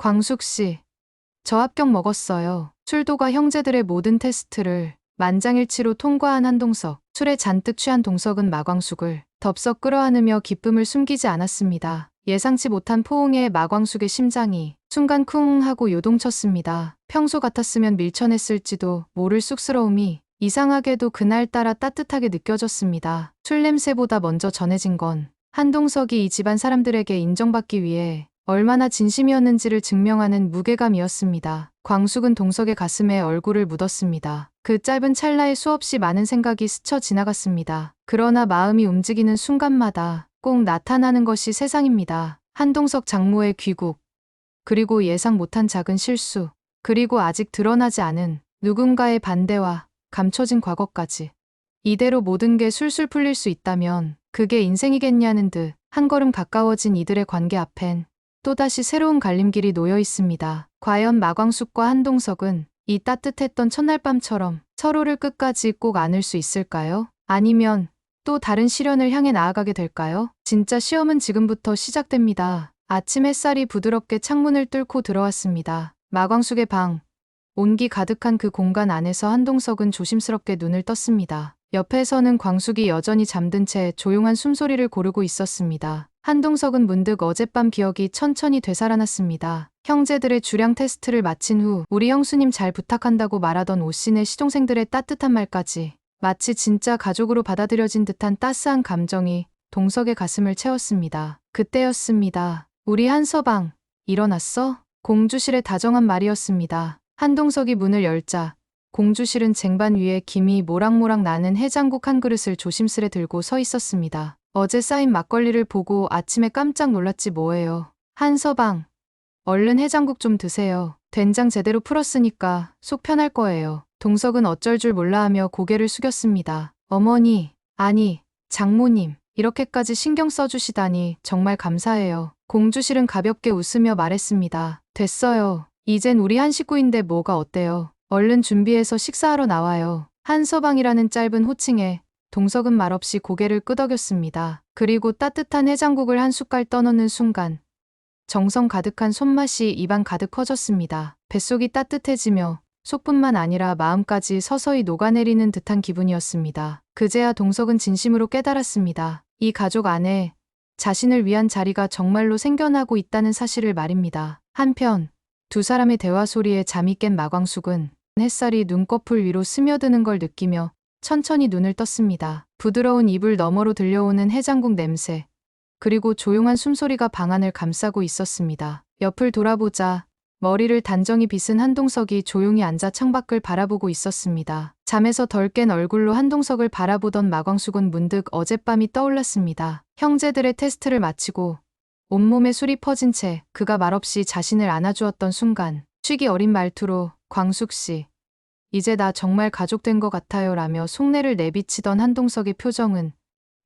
광숙 씨, 저 합격 먹었어요. 술도가 형제들의 모든 테스트를 만장일치로 통과한 한동석. 술에 잔뜩 취한 동석은 마광숙을 덥석 끌어안으며 기쁨을 숨기지 않았습니다. 예상치 못한 포옹에 마광숙의 심장이 순간 쿵 하고 요동쳤습니다. 평소 같았으면 밀쳐냈을지도 모를 쑥스러움이 이상하게도 그날따라 따뜻하게 느껴졌습니다. 술 냄새보다 먼저 전해진 건 한동석이 이 집안 사람들에게 인정받기 위해 얼마나 진심이었는지를 증명하는 무게감이었습니다. 광숙은 동석의 가슴에 얼굴을 묻었습니다. 그 짧은 찰나에 수없이 많은 생각이 스쳐 지나갔습니다. 그러나 마음이 움직이는 순간마다 꼭 나타나는 것이 세상입니다. 한동석 장모의 귀국, 그리고 예상 못한 작은 실수, 그리고 아직 드러나지 않은 누군가의 반대와 감춰진 과거까지. 이대로 모든 게 술술 풀릴 수 있다면 그게 인생이겠냐는 듯 한 걸음 가까워진 이들의 관계 앞엔 또다시 새로운 갈림길이 놓여 있습니다. 과연 마광숙과 한동석은 이 따뜻했던 첫날 밤처럼 서로를 끝까지 꼭 안을 수 있을까요? 아니면 또 다른 시련을 향해 나아가게 될까요? 진짜 시험은 지금부터 시작됩니다. 아침 햇살이 부드럽게 창문을 뚫고 들어왔습니다. 마광숙의 방, 온기 가득한 그 공간 안에서 한동석은 조심스럽게 눈을 떴습니다. 옆에서는 광숙이 여전히 잠든 채 조용한 숨소리를 고르고 있었습니다. 한동석은 문득 어젯밤 기억이 천천히 되살아났습니다. 형제들의 주량 테스트를 마친 후 우리 형수님 잘 부탁한다고 말하던 오씨네 시동생들의 따뜻한 말까지 마치 진짜 가족으로 받아들여진 듯한 따스한 감정이 동석의 가슴을 채웠습니다. 그때였습니다. 우리 한서방, 일어났어? 공주실의 다정한 말이었습니다. 한동석이 문을 열자 공주실은 쟁반 위에 김이 모락모락 나는 해장국 한 그릇을 조심스레 들고 서 있었습니다. 어제 쌓인 막걸리를 보고 아침에 깜짝 놀랐지 뭐예요. 한서방, 얼른 해장국 좀 드세요. 된장 제대로 풀었으니까 속 편할 거예요. 동석은 어쩔 줄 몰라 하며 고개를 숙였습니다. 어머니, 아니, 장모님, 이렇게까지 신경 써주시다니 정말 감사해요. 공주실은 가볍게 웃으며 말했습니다. 됐어요. 이젠 우리 한 식구인데 뭐가 어때요. 얼른 준비해서 식사하러 나와요. 한서방이라는 짧은 호칭에 동석은 말없이 고개를 끄덕였습니다. 그리고 따뜻한 해장국을 한 숟갈 떠넣는 순간 정성 가득한 손맛이 입안 가득 퍼졌습니다. 뱃속이 따뜻해지며 속뿐만 아니라 마음까지 서서히 녹아내리는 듯한 기분이었습니다. 그제야 동석은 진심으로 깨달았습니다. 이 가족 안에 자신을 위한 자리가 정말로 생겨나고 있다는 사실을 말입니다. 한편 두 사람의 대화 소리에 잠이 깬 마광숙은 햇살이 눈꺼풀 위로 스며드는 걸 느끼며 천천히 눈을 떴습니다. 부드러운 이불 너머로 들려오는 해장국 냄새, 그리고 조용한 숨소리가 방안을 감싸고 있었습니다. 옆을 돌아보자 머리를 단정히 빗은 한동석이 조용히 앉아 창밖을 바라보고 있었습니다. 잠에서 덜 깬 얼굴로 한동석을 바라보던 마광숙은 문득 어젯밤이 떠올랐습니다. 형제들의 테스트를 마치고 온몸에 술이 퍼진 채 그가 말없이 자신을 안아주었던 순간 취기 어린 말투로 광숙씨, 이제 나 정말 가족 된 것 같아요 라며 속내를 내비치던 한동석의 표정은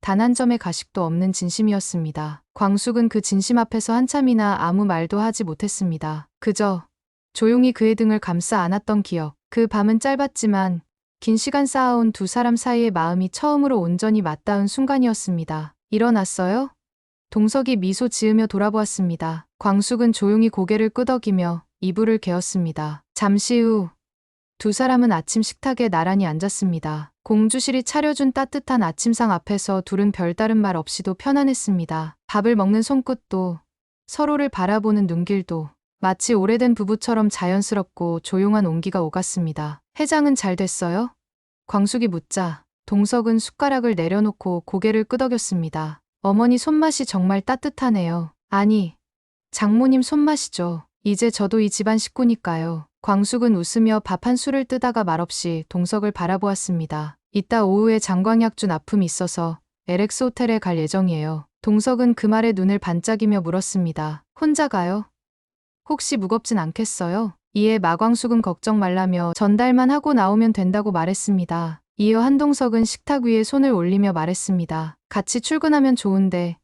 단 한 점의 가식도 없는 진심이었습니다. 광숙은 그 진심 앞에서 한참이나 아무 말도 하지 못했습니다. 그저 조용히 그의 등을 감싸 안았던 기억. 그 밤은 짧았지만 긴 시간 쌓아온 두 사람 사이의 마음이 처음으로 온전히 맞닿은 순간이었습니다. 일어났어요? 동석이 미소 지으며 돌아보았습니다. 광숙은 조용히 고개를 끄덕이며 이불을 개었습니다. 잠시 후 두 사람은 아침 식탁에 나란히 앉았습니다. 공주실이 차려준 따뜻한 아침상 앞에서 둘은 별다른 말 없이도 편안했습니다. 밥을 먹는 손끝도 서로를 바라보는 눈길도 마치 오래된 부부처럼 자연스럽고 조용한 온기가 오갔습니다. 해장은 잘 됐어요? 광숙이 묻자 동석은 숟가락을 내려놓고 고개를 끄덕였습니다. 어머니 손맛이 정말 따뜻하네요. 아니, 장모님 손맛이죠. 이제 저도 이 집안 식구니까요. 광숙은 웃으며 밥 한 술을 뜨다가 말없이 동석을 바라보았습니다. 이따 오후에 장광약준 납품이 있어서 LX 호텔에 갈 예정이에요. 동석은 그 말에 눈을 반짝이며 물었습니다. 혼자 가요? 혹시 무겁진 않겠어요? 이에 마광숙은 걱정 말라며 전달만 하고 나오면 된다고 말했습니다. 이어 한동석은 식탁 위에 손을 올리며 말했습니다. 같이 출근하면 좋은데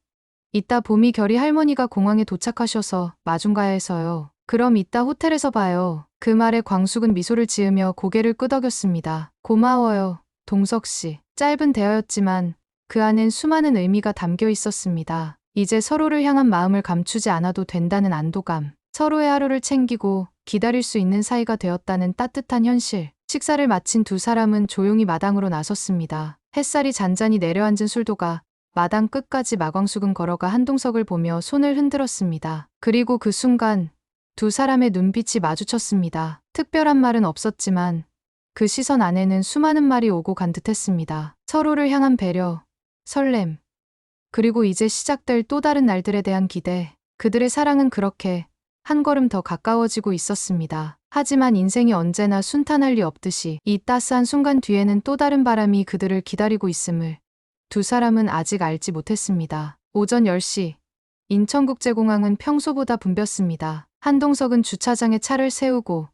이따 보미 결이 할머니가 공항에 도착하셔서 마중 가야 해서요. 그럼 이따 호텔에서 봐요. 그 말에 광숙은 미소를 지으며 고개를 끄덕였습니다. 고마워요, 동석씨. 짧은 대화였지만 그 안엔 수많은 의미가 담겨 있었습니다. 이제 서로를 향한 마음을 감추지 않아도 된다는 안도감, 서로의 하루를 챙기고 기다릴 수 있는 사이가 되었다는 따뜻한 현실. 식사를 마친 두 사람은 조용히 마당으로 나섰습니다. 햇살이 잔잔히 내려앉은 술도가 마당 끝까지 마광숙은 걸어가 한동석을 보며 손을 흔들었습니다. 그리고 그 순간 두 사람의 눈빛이 마주쳤습니다. 특별한 말은 없었지만 그 시선 안에는 수많은 말이 오고 간 듯했습니다. 서로를 향한 배려, 설렘, 그리고 이제 시작될 또 다른 날들에 대한 기대. 그들의 사랑은 그렇게 한 걸음 더 가까워지고 있었습니다. 하지만 인생이 언제나 순탄할 리 없듯이 이 따스한 순간 뒤에는 또 다른 바람이 그들을 기다리고 있음을 두 사람은 아직 알지 못했습니다. 오전 10시 인천국제공항은 평소보다 붐볐습니다. 한동석은 주차장에 차를 세우고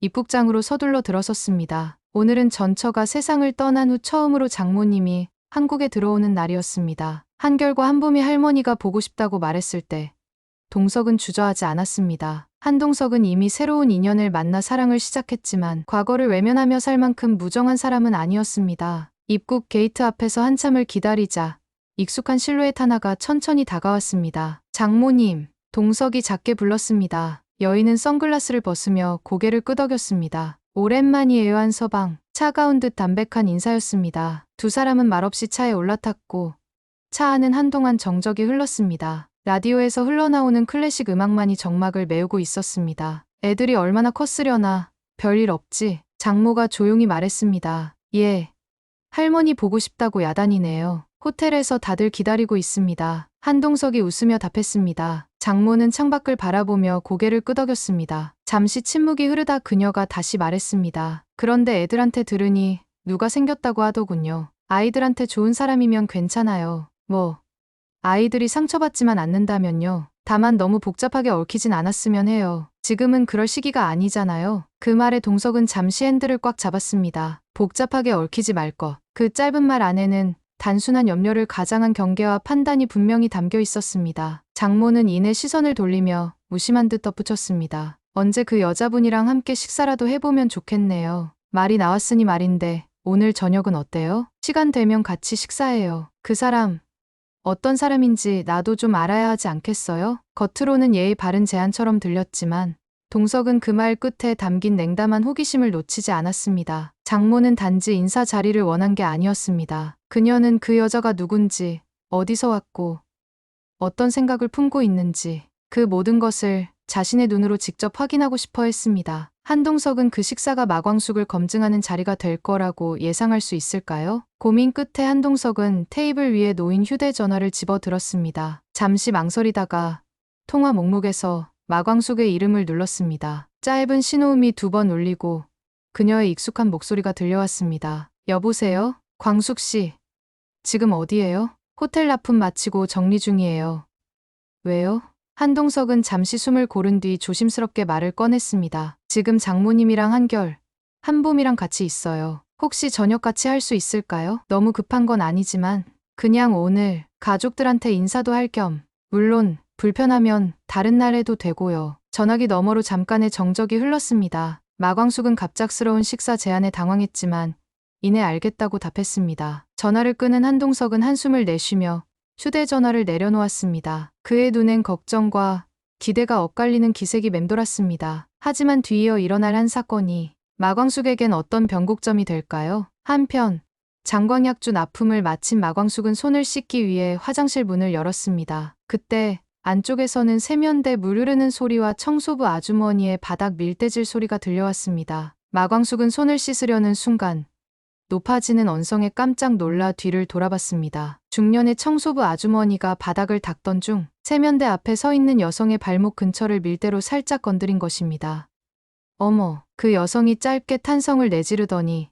입국장으로 서둘러 들어섰습니다. 오늘은 전처가 세상을 떠난 후 처음으로 장모님이 한국에 들어오는 날이었습니다. 한결과 한보미 할머니가 보고 싶다고 말했을 때 동석은 주저하지 않았습니다. 한동석은 이미 새로운 인연을 만나 사랑을 시작했지만 과거를 외면하며 살 만큼 무정한 사람은 아니었습니다. 입국 게이트 앞에서 한참을 기다리자 익숙한 실루엣 하나가 천천히 다가왔습니다. 장모님, 동석이 작게 불렀습니다. 여인은 선글라스를 벗으며 고개를 끄덕였습니다. 오랜만이에요. 한서방. 차가운 듯 담백한 인사였습니다. 두 사람은 말없이 차에 올라탔고 차 안은 한동안 정적이 흘렀습니다. 라디오에서 흘러나오는 클래식 음악만이 정막을 메우고 있었습니다. 애들이 얼마나 컸으려나. 별일 없지. 장모가 조용히 말했습니다. 예. 할머니 보고 싶다고 야단이네요. 호텔에서 다들 기다리고 있습니다. 한동석이 웃으며 답했습니다. 장모는 창밖을 바라보며 고개를 끄덕였습니다. 잠시 침묵이 흐르다 그녀가 다시 말했습니다. 그런데 애들한테 들으니 누가 생겼다고 하더군요. 아이들한테 좋은 사람이면 괜찮아요. 뭐 아이들이 상처받지만 않는다면요. 다만 너무 복잡하게 얽히진 않았으면 해요. 지금은 그럴 시기가 아니잖아요. 그 말에 동석은 잠시 핸들을 꽉 잡았습니다. 복잡하게 얽히지 말 것. 그 짧은 말 안에는 단순한 염려를 가장한 경계와 판단이 분명히 담겨 있었습니다. 장모는 이내 시선을 돌리며 무심한 듯 덧붙였습니다. 언제 그 여자분이랑 함께 식사라도 해보면 좋겠네요. 말이 나왔으니 말인데 오늘 저녁은 어때요? 시간 되면 같이 식사해요. 그 사람 어떤 사람인지 나도 좀 알아야 하지 않겠어요? 겉으로는 예의 바른 제안처럼 들렸지만 동석은 그 말 끝에 담긴 냉담한 호기심을 놓치지 않았습니다. 장모는 단지 인사 자리를 원한 게 아니었습니다. 그녀는 그 여자가 누군지, 어디서 왔고, 어떤 생각을 품고 있는지 그 모든 것을 자신의 눈으로 직접 확인하고 싶어 했습니다. 한동석은 그 식사가 마광숙을 검증하는 자리가 될 거라고 예상할 수 있을까요? 고민 끝에 한동석은 테이블 위에 놓인 휴대전화를 집어들었습니다. 잠시 망설이다가 통화 목록에서 마광숙의 이름을 눌렀습니다. 짧은 신호음이 2번 울리고 그녀의 익숙한 목소리가 들려왔습니다. 여보세요? 광숙 씨. 지금 어디예요? 호텔 납품 마치고 정리 중이에요. 왜요? 한동석은 잠시 숨을 고른 뒤 조심스럽게 말을 꺼냈습니다. 지금 장모님이랑 한결, 한봄이랑 같이 있어요. 혹시 저녁 같이 할 수 있을까요? 너무 급한 건 아니지만 그냥 오늘 가족들한테 인사도 할 겸, 물론 불편하면 다른 날 해도 되고요. 전화기 너머로 잠깐의 정적이 흘렀습니다. 마광숙은 갑작스러운 식사 제안에 당황했지만 이내 알겠다고 답했습니다. 전화를 끊은 한동석은 한숨을 내쉬며 휴대전화를 내려놓았습니다. 그의 눈엔 걱정과 기대가 엇갈리는 기색이 맴돌았습니다. 하지만 뒤이어 일어날 한 사건이 마광숙에겐 어떤 변곡점이 될까요? 한편 장광약주 납품을 마친 마광숙은 손을 씻기 위해 화장실 문을 열었습니다. 그때 안쪽에서는 세면대 물 흐르는 소리와 청소부 아주머니의 바닥 밀대질 소리가 들려왔습니다. 마광숙은 손을 씻으려는 순간 높아지는 언성에 깜짝 놀라 뒤를 돌아봤습니다. 중년의 청소부 아주머니가 바닥을 닦던 중 세면대 앞에 서 있는 여성의 발목 근처를 밀대로 살짝 건드린 것입니다. 어머, 그 여성이 짧게 탄성을 내지르더니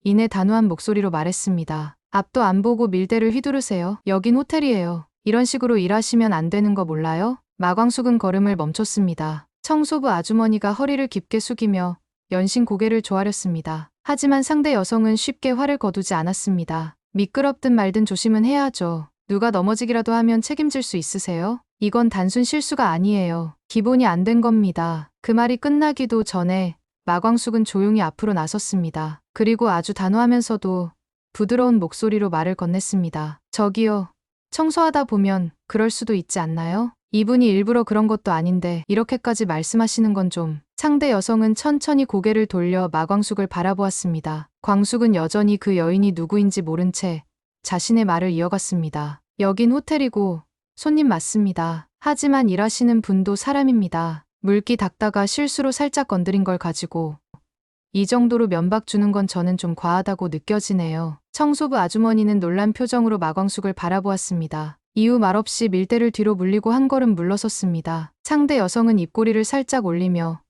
이내 단호한 목소리로 말했습니다. 앞도 안 보고 밀대를 휘두르세요. 여긴 호텔이에요. 이런 식으로 일하시면 안 되는 거 몰라요? 마광숙은 걸음을 멈췄습니다. 청소부 아주머니가 허리를 깊게 숙이며 연신 고개를 조아렸습니다. 하지만 상대 여성은 쉽게 화를 거두지 않았습니다. 미끄럽든 말든 조심은 해야죠. 누가 넘어지기라도 하면 책임질 수 있으세요? 이건 단순 실수가 아니에요. 기본이 안 된 겁니다. 그 말이 끝나기도 전에 마광숙은 조용히 앞으로 나섰습니다. 그리고 아주 단호하면서도 부드러운 목소리로 말을 건넸습니다. 저기요. 청소하다 보면 그럴 수도 있지 않나요? 이분이 일부러 그런 것도 아닌데 이렇게까지 말씀하시는 건 좀. 상대 여성은 천천히 고개를 돌려 마광숙을 바라보았습니다. 광숙은 여전히 그 여인이 누구인지 모른 채 자신의 말을 이어갔습니다. 여긴 호텔이고 손님 맞습니다. 하지만 일하시는 분도 사람입니다. 물기 닦다가 실수로 살짝 건드린 걸 가지고 이 정도로 면박 주는 건 저는 좀 과하다고 느껴지네요. 청소부 아주머니는 놀란 표정으로 마광숙을 바라보았습니다. 이후 말없이 밀대를 뒤로 물리고 한 걸음 물러섰습니다. 상대 여성은 입꼬리를 살짝 올리며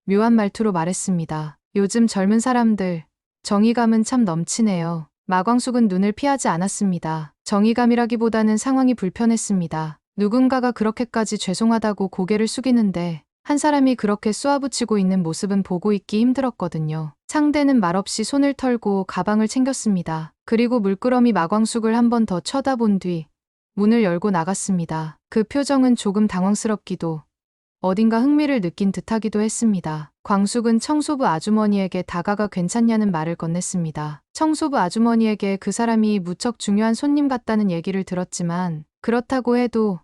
묘한 말투로 말했습니다. 요즘 젊은 사람들 정의감은 참 넘치네요. 마광숙은 눈을 피하지 않았습니다. 정의감이라기보다는 상황이 불편했습니다. 누군가가 그렇게까지 죄송하다고 고개를 숙이는데 한 사람이 그렇게 쏘아붙이고 있는 모습은 보고 있기 힘들었거든요. 상대는 말없이 손을 털고 가방을 챙겼습니다. 그리고 물끄러미 마광숙을 한 번 더 쳐다본 뒤 문을 열고 나갔습니다. 그 표정은 조금 당황스럽기도 어딘가 흥미를 느낀 듯하기도 했습니다. 광숙은 청소부 아주머니에게 다가가 괜찮냐는 말을 건넸습니다. 청소부 아주머니에게 그 사람이 무척 중요한 손님 같다는 얘기를 들었지만 그렇다고 해도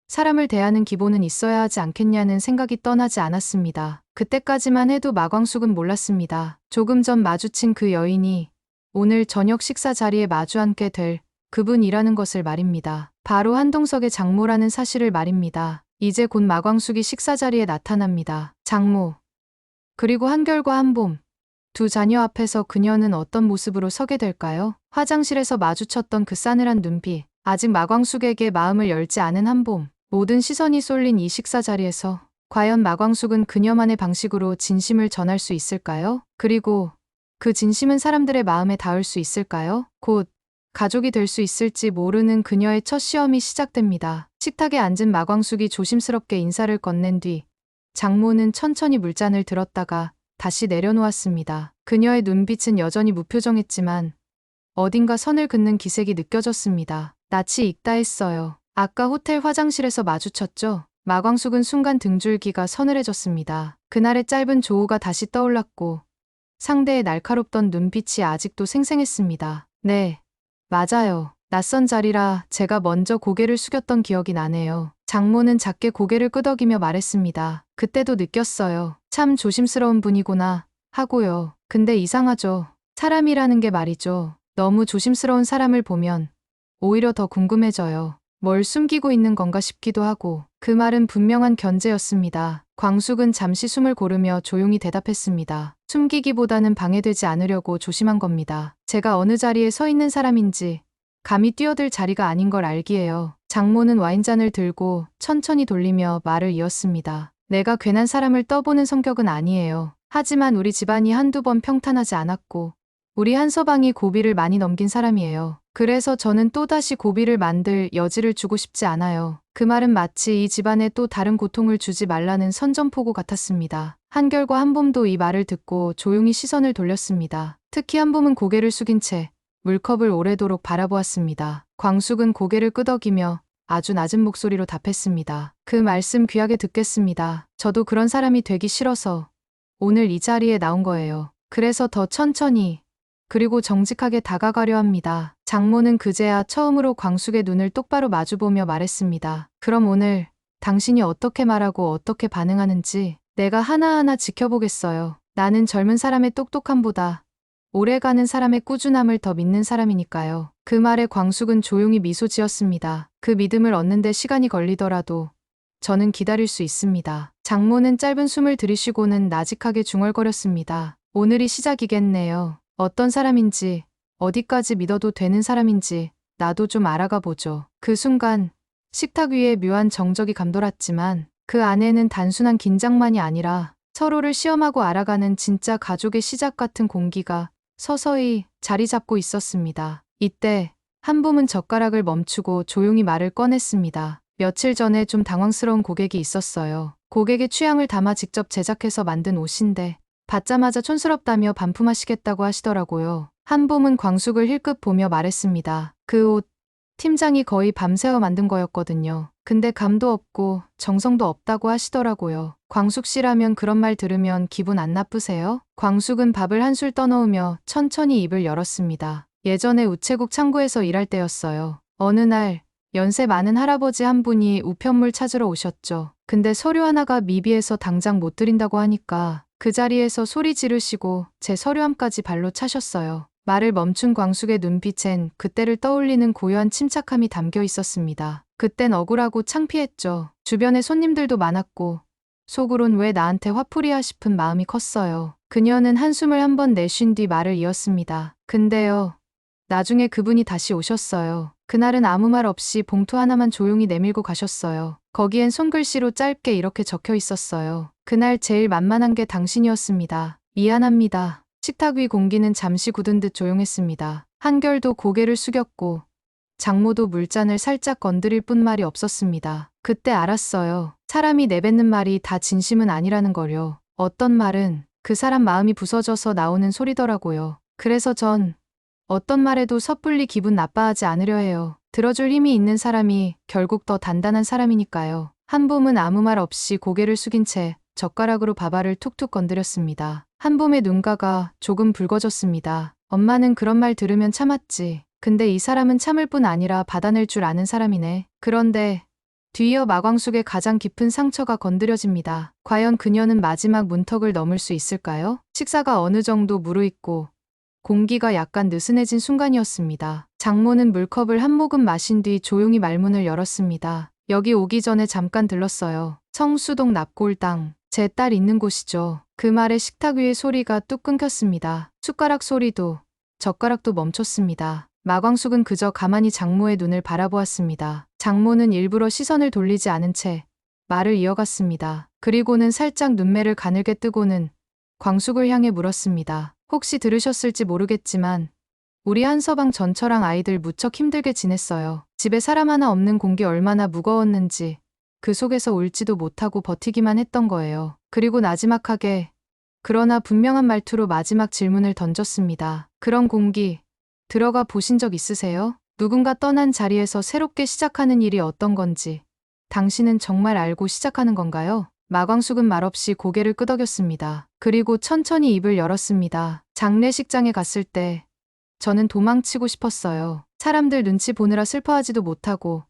사람을 대하는 기본은 있어야 하지 않겠냐는 생각이 떠나지 않았습니다. 그때까지만 해도 마광숙은 몰랐습니다. 조금 전 마주친 그 여인이 오늘 저녁 식사 자리에 마주 앉게 될 그분이라는 것을 말입니다. 바로 한동석의 장모라는 사실을 말입니다. 이제 곧 마광숙이 식사 자리에 나타납니다. 장모. 그리고 한결과 한봄. 두 자녀 앞에서 그녀는 어떤 모습으로 서게 될까요? 화장실에서 마주쳤던 그 싸늘한 눈빛. 아직 마광숙에게 마음을 열지 않은 한봄. 모든 시선이 쏠린 이 식사 자리에서 과연 마광숙은 그녀만의 방식으로 진심을 전할 수 있을까요? 그리고 그 진심은 사람들의 마음에 닿을 수 있을까요? 곧 가족이 될 수 있을지 모르는 그녀의 첫 시험이 시작됩니다. 식탁에 앉은 마광숙이 조심스럽게 인사를 건넨 뒤 장모는 천천히 물잔을 들었다가 다시 내려놓았습니다. 그녀의 눈빛은 여전히 무표정했지만 어딘가 선을 긋는 기색이 느껴졌습니다. 낯이 익다 했어요. 아까 호텔 화장실에서 마주쳤죠? 마광숙은 순간 등줄기가 서늘해졌습니다. 그날의 짧은 조우가 다시 떠올랐고 상대의 날카롭던 눈빛이 아직도 생생했습니다. 네, 맞아요. 낯선 자리라 제가 먼저 고개를 숙였던 기억이 나네요. 장모는 작게 고개를 끄덕이며 말했습니다. 그때도 느꼈어요. 참 조심스러운 분이구나 하고요. 근데 이상하죠. 사람이라는 게 말이죠. 너무 조심스러운 사람을 보면 오히려 더 궁금해져요. 뭘 숨기고 있는 건가 싶기도 하고. 그 말은 분명한 견제였습니다. 광숙은 잠시 숨을 고르며 조용히 대답했습니다. 숨기기보다는 방해되지 않으려고 조심한 겁니다. 제가 어느 자리에 서 있는 사람인지 감히 뛰어들 자리가 아닌 걸 알기에요. 장모는 와인잔을 들고 천천히 돌리며 말을 이었습니다. 내가 괜한 사람을 떠보는 성격은 아니에요. 하지만 우리 집안이 한두 번 평탄하지 않았고 우리 한서방이 고비를 많이 넘긴 사람이에요. 그래서 저는 또다시 고비를 만들 여지를 주고 싶지 않아요. 그 말은 마치 이 집안에 또 다른 고통을 주지 말라는 선전포고 같았습니다. 한결과 한봄도 이 말을 듣고 조용히 시선을 돌렸습니다. 특히 한봄은 고개를 숙인 채 물컵을 오래도록 바라보았습니다. 광숙은 고개를 끄덕이며 아주 낮은 목소리로 답했습니다. 그 말씀 귀하게 듣겠습니다. 저도 그런 사람이 되기 싫어서 오늘 이 자리에 나온 거예요. 그래서 더 천천히 그리고 정직하게 다가가려 합니다. 장모는 그제야 처음으로 광숙의 눈을 똑바로 마주보며 말했습니다. 그럼 오늘 당신이 어떻게 말하고 어떻게 반응하는지 내가 하나하나 지켜보겠어요. 나는 젊은 사람의 똑똑함보다 오래가는 사람의 꾸준함을 더 믿는 사람이니까요. 그 말에 광숙은 조용히 미소 지었습니다. 그 믿음을 얻는데 시간이 걸리더라도 저는 기다릴 수 있습니다. 장모는 짧은 숨을 들이쉬고는 나직하게 중얼거렸습니다. 오늘이 시작이겠네요. 어떤 사람인지, 어디까지 믿어도 되는 사람인지 나도 좀 알아가 보죠. 그 순간 식탁 위에 묘한 정적이 감돌았지만 그 안에는 단순한 긴장만이 아니라 서로를 시험하고 알아가는 진짜 가족의 시작 같은 공기가 서서히 자리 잡고 있었습니다. 이때 한봄은 젓가락을 멈추고 조용히 말을 꺼냈습니다. 며칠 전에 좀 당황스러운 고객이 있었어요. 고객의 취향을 담아 직접 제작해서 만든 옷인데 받자마자 촌스럽다며 반품하시겠다고 하시더라고요. 한봄은 광숙을 힐끗 보며 말했습니다. 그 옷, 팀장이 거의 밤새워 만든 거였거든요. 근데 감도 없고 정성도 없다고 하시더라고요. 광숙 씨라면 그런 말 들으면 기분 안 나쁘세요? 광숙은 밥을 한술 떠넣으며 천천히 입을 열었습니다. 예전에 우체국 창구에서 일할 때였어요. 어느 날 연세 많은 할아버지 한 분이 우편물 찾으러 오셨죠. 근데 서류 하나가 미비해서 당장 못 드린다고 하니까 그 자리에서 소리 지르시고 제 서류함까지 발로 차셨어요. 말을 멈춘 광숙의 눈빛엔 그때를 떠올리는 고요한 침착함이 담겨 있었습니다. 그땐 억울하고 창피했죠. 주변에 손님들도 많았고 속으론 왜 나한테 화풀이야 싶은 마음이 컸어요. 그녀는 한숨을 한 번 내쉰 뒤 말을 이었습니다. 근데요. 나중에 그분이 다시 오셨어요. 그날은 아무 말 없이 봉투 하나만 조용히 내밀고 가셨어요. 거기엔 손글씨로 짧게 이렇게 적혀 있었어요. 그날 제일 만만한 게 당신이었습니다. 미안합니다. 식탁 위 공기는 잠시 굳은 듯 조용했습니다. 한결도 고개를 숙였고 장모도 물잔을 살짝 건드릴 뿐 말이 없었습니다. 그때 알았어요. 사람이 내뱉는 말이 다 진심은 아니라는 걸요. 어떤 말은 그 사람 마음이 부서져서 나오는 소리더라고요. 그래서 전 어떤 말에도 섣불리 기분 나빠하지 않으려 해요. 들어줄 힘이 있는 사람이 결국 더 단단한 사람이니까요. 한봄은 아무 말 없이 고개를 숙인 채 젓가락으로 밥알을 툭툭 건드렸습니다. 한봄의 눈가가 조금 붉어졌습니다. 엄마는 그런 말 들으면 참았지. 근데 이 사람은 참을 뿐 아니라 받아낼 줄 아는 사람이네. 그런데 뒤이어 마광숙의 가장 깊은 상처가 건드려집니다. 과연 그녀는 마지막 문턱을 넘을 수 있을까요? 식사가 어느 정도 무르익고 공기가 약간 느슨해진 순간이었습니다. 장모는 물컵을 한 모금 마신 뒤 조용히 말문을 열었습니다. 여기 오기 전에 잠깐 들렀어요. 성수동 납골당. 제 딸 있는 곳이죠. 그 말에 식탁 위의 소리가 뚝 끊겼습니다. 숟가락 소리도 젓가락도 멈췄습니다. 마광숙은 그저 가만히 장모의 눈을 바라보았습니다. 장모는 일부러 시선을 돌리지 않은 채 말을 이어갔습니다. 그리고는 살짝 눈매를 가늘게 뜨고는 광숙을 향해 물었습니다. 혹시 들으셨을지 모르겠지만 우리 한서방 전처랑 아이들 무척 힘들게 지냈어요. 집에 사람 하나 없는 공기 얼마나 무거웠는지 그 속에서 울지도 못하고 버티기만 했던 거예요. 그리고 나지막하게 그러나 분명한 말투로 마지막 질문을 던졌습니다. 그런 공기 들어가 보신 적 있으세요? 누군가 떠난 자리에서 새롭게 시작하는 일이 어떤 건지 당신은 정말 알고 시작하는 건가요? 마광숙은 말없이 고개를 끄덕였습니다. 그리고 천천히 입을 열었습니다. 장례식장에 갔을 때 저는 도망치고 싶었어요. 사람들 눈치 보느라 슬퍼하지도 못하고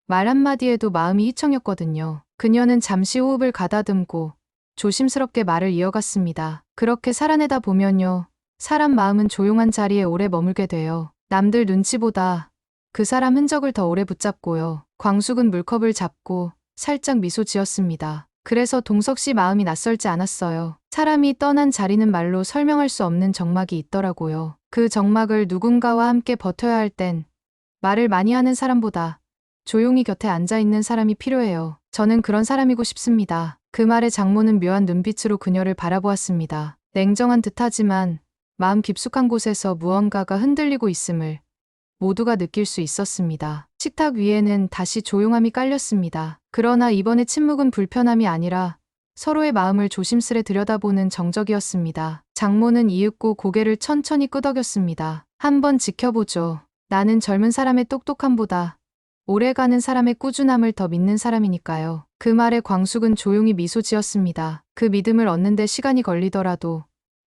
말 한마디에도 마음이 휘청였거든요. 그녀는 잠시 호흡을 가다듬고 조심스럽게 말을 이어갔습니다. 그렇게 살아내다 보면요. 사람 마음은 조용한 자리에 오래 머물게 돼요. 남들 눈치보다 그 사람 흔적을 더 오래 붙잡고요. 광숙은 물컵을 잡고 살짝 미소 지었습니다. 그래서 동석 씨 마음이 낯설지 않았어요. 사람이 떠난 자리는 말로 설명할 수 없는 적막이 있더라고요. 그 적막을 누군가와 함께 버텨야 할 땐 말을 많이 하는 사람보다 조용히 곁에 앉아있는 사람이 필요해요. 저는 그런 사람이고 싶습니다. 그 말에 장모는 묘한 눈빛으로 그녀를 바라보았습니다. 냉정한 듯하지만 마음 깊숙한 곳에서 무언가가 흔들리고 있음을 모두가 느낄 수 있었습니다. 식탁 위에는 다시 조용함이 깔렸습니다. 그러나 이번의 침묵은 불편함이 아니라 서로의 마음을 조심스레 들여다보는 정적이었습니다. 장모는 이윽고 고개를 천천히 끄덕였습니다. 한번 지켜보죠. 나는 젊은 사람의 똑똑함보다 오래가는 사람의 꾸준함을 더 믿는 사람이니까요. 그 말에 광숙은 조용히 미소 지었습니다. 그 믿음을 얻는 데 시간이 걸리더라도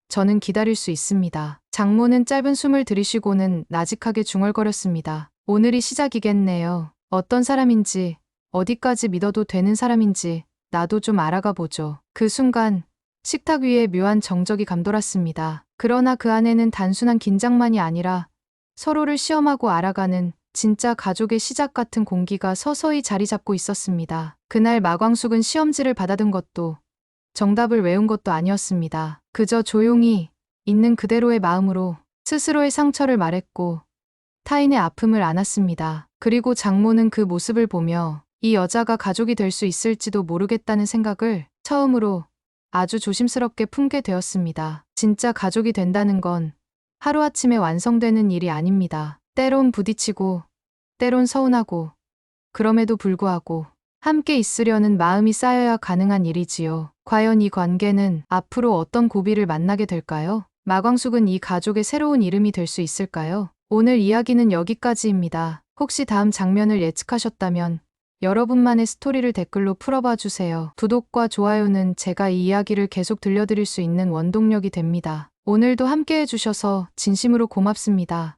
저는 기다릴 수 있습니다. 장모는 짧은 숨을 들이쉬고는 나직하게 중얼거렸습니다. 오늘이 시작이겠네요. 어떤 사람인지, 어디까지 믿어도 되는 사람인지 나도 좀 알아가 보죠. 그 순간 식탁 위에 묘한 정적이 감돌았습니다. 그러나 그 안에는 단순한 긴장만이 아니라 서로를 시험하고 알아가는 진짜 가족의 시작 같은 공기가 서서히 자리 잡고 있었습니다. 그날 마광숙은 시험지를 받아든 것도 정답을 외운 것도 아니었습니다. 그저 조용히 있는 그대로의 마음으로 스스로의 상처를 말했고 타인의 아픔을 안았습니다. 그리고 장모는 그 모습을 보며 이 여자가 가족이 될 수 있을지도 모르겠다는 생각을 처음으로 아주 조심스럽게 품게 되었습니다. 진짜 가족이 된다는 건 하루아침에 완성되는 일이 아닙니다. 때론 부딪히고, 때론 서운하고, 그럼에도 불구하고 함께 있으려는 마음이 쌓여야 가능한 일이지요. 과연 이 관계는 앞으로 어떤 고비를 만나게 될까요? 마광숙은 이 가족의 새로운 이름이 될 수 있을까요? 오늘 이야기는 여기까지입니다. 혹시 다음 장면을 예측하셨다면 여러분만의 스토리를 댓글로 풀어봐 주세요. 구독과 좋아요는 제가 이 이야기를 계속 들려드릴 수 있는 원동력이 됩니다. 오늘도 함께 해주셔서 진심으로 고맙습니다.